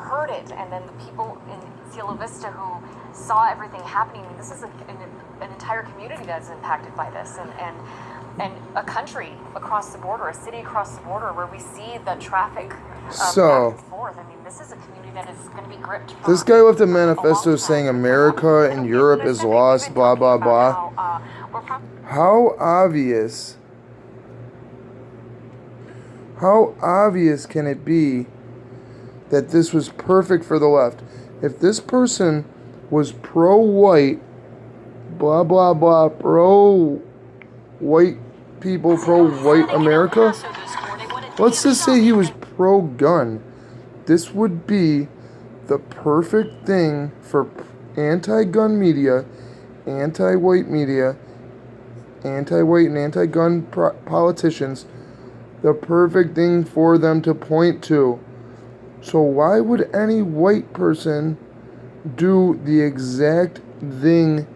heard it, and then the people in Cielo Vista who saw everything happening. I mean, this is an entire community that's impacted by this, and a country across the border, a city across the border, where we see the traffic back and forth. I mean, this is a community that is going to be gripped. This guy left a manifesto saying America and Europe is lost, blah, blah, blah. How obvious can it be that this was perfect for the left? If this person was pro-white, blah, blah, blah, pro-white people, pro-white America, let's just say he was pro-gun. This would be the perfect thing for anti-gun media, anti-white media, anti-white and anti-gun politicians, the perfect thing for them to point to. So why would any white person do the exact thing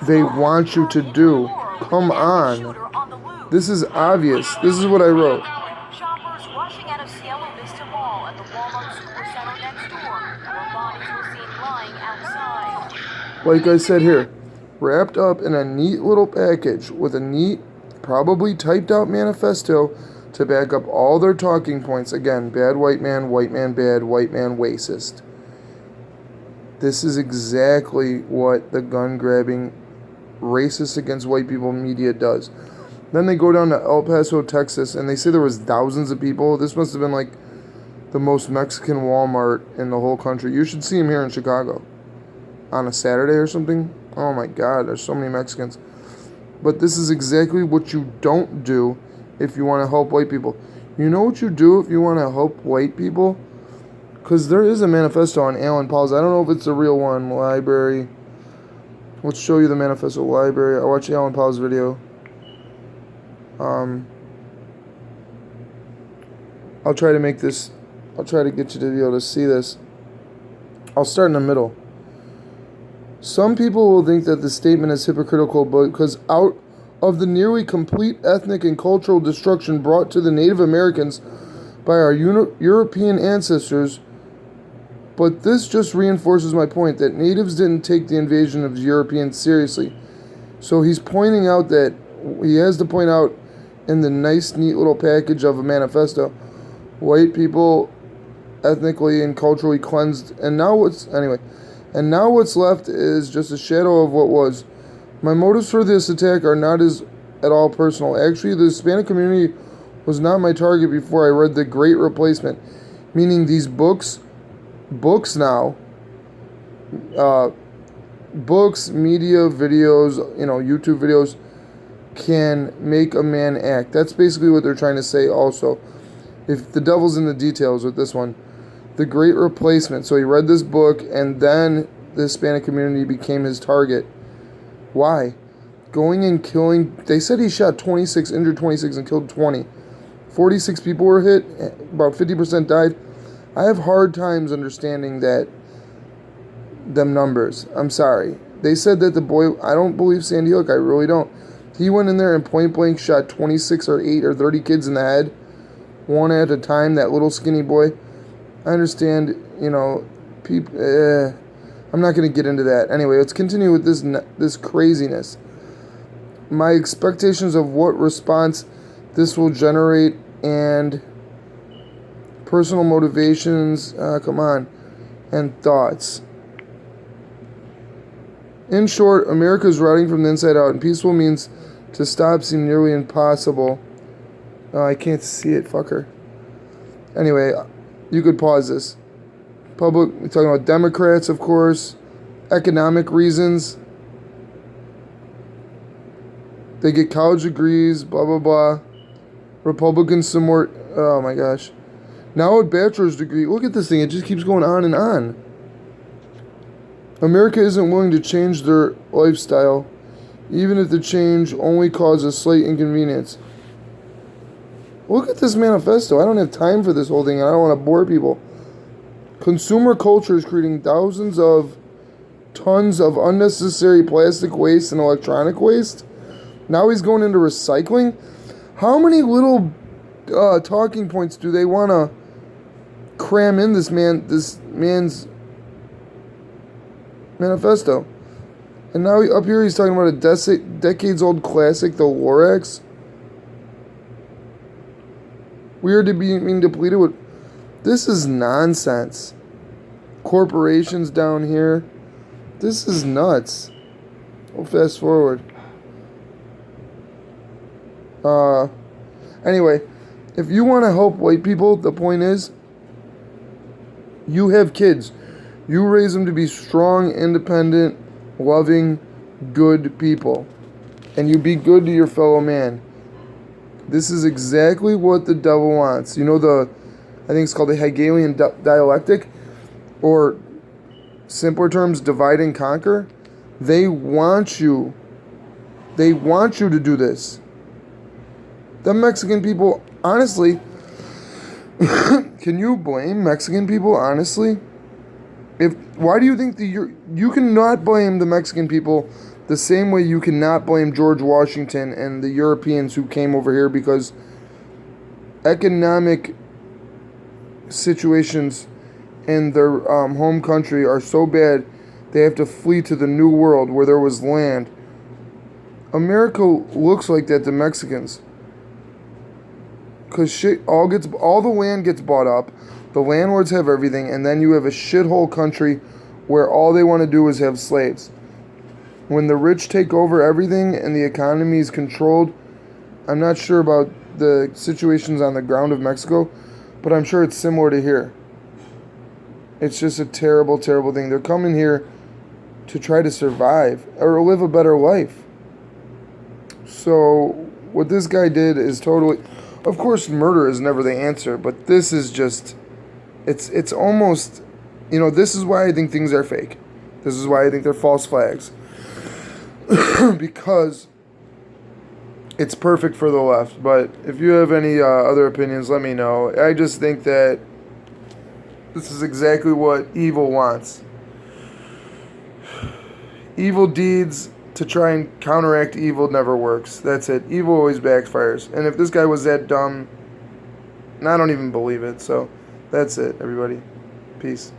they want you to do? Come on. This is obvious. This is what I wrote. Shoppers rushing out of Cielo Vista Mall and the Walmart Supercenter next door, where bodies were seen lying outside. Like I said here, wrapped up in a neat little package with a neat, probably typed out manifesto to back up all their talking points. Again, bad white man bad, white man racist. This is exactly what the gun grabbing, racist against white people media does. Then they go down to El Paso, Texas, and they say there was thousands of people. This must have been like the most Mexican Walmart in the whole country. You should see them here in Chicago on a Saturday or something. Oh my God, there's so many Mexicans. But this is exactly what you don't do if you want to help white people. You know what you do if you want to help white people? Because there is a manifesto on Alan Paul's. I don't know if it's a real one. Library. Let's show you the manifesto. Library. I watched Alan Paul's video. I'll try to make this. I'll try to get you to be able to see this. I'll start in the middle. Some people will think that the statement is hypocritical because out of the nearly complete ethnic and cultural destruction brought to the Native Americans by our European ancestors, but this just reinforces my point that natives didn't take the invasion of Europeans seriously. So he's pointing out that he has to point out in the nice, neat little package of a manifesto, white people ethnically and culturally cleansed, and now what's left is just a shadow of what was. My motives for this attack are not at all personal. Actually, the Hispanic community was not my target before I read The Great Replacement, meaning these books now, books, media, videos, YouTube videos can make a man act. That's basically what they're trying to say also. If the devil's in the details with this one. The Great Replacement. So he read this book, and then the Hispanic community became his target. Why? Going and killing. They said he shot 26, injured 26, and killed 20. 46 people were hit. About 50% died. I have hard times understanding them numbers. I'm sorry. They said that the boy. I don't believe Sandy Hook. I really don't. He went in there and point blank shot 26 or 8 or 30 kids in the head, one at a time. That little skinny boy. I understand, people. I'm not going to get into that. Anyway, let's continue with this craziness. My expectations of what response this will generate and personal motivations, and thoughts. In short, America is rotting from the inside out, and peaceful means to stop seem nearly impossible. Oh, I can't see it, fucker. Anyway, you could pause this. We're talking about Democrats, of course, economic reasons. They get college degrees, blah, blah, blah. Republicans support, oh my gosh. Now a bachelor's degree. Look at this thing. It just keeps going on and on. America isn't willing to change their lifestyle, even if the change only causes slight inconvenience. Look at this manifesto. I don't have time for this whole thing. I don't want to bore people. Consumer culture is creating thousands of tons of unnecessary plastic waste and electronic waste. Now he's going into recycling. How many little talking points do they want to cram in this man's manifesto. And now up here he's talking about a decades-old classic, the Lorax. We are being depleted with... This is nonsense. Corporations down here. This is nuts. We'll fast forward. Anyway, if you want to help white people, the point is, you have kids. You raise them to be strong, independent, loving, good people. And you be good to your fellow man. This is exactly what the devil wants. You know I think it's called the Hegelian dialectic, or simpler terms, divide and conquer. They want you to do this. The Mexican people, honestly, can you blame Mexican people, honestly? Why do you think you cannot blame the Mexican people the same way you cannot blame George Washington and the Europeans who came over here, because economic situations in their home country are so bad they have to flee to the New World where there was land. America looks like that to Mexicans. Because all the land gets bought up, the landlords have everything, and then you have a shithole country where all they want to do is have slaves. When the rich take over everything and the economy is controlled, I'm not sure about the situations on the ground of Mexico, but I'm sure it's similar to here. It's just a terrible, terrible thing. They're coming here to try to survive or live a better life. So what this guy did is totally... Of course, murder is never the answer, but this is just... It's almost... this is why I think things are fake. This is why I think they're false flags. Because it's perfect for the left. But if you have any other opinions, let me know. I just think that this is exactly what evil wants. Evil deeds to try and counteract evil never works. That's it. Evil always backfires. And if this guy was that dumb, I don't even believe it. So that's it, everybody. Peace.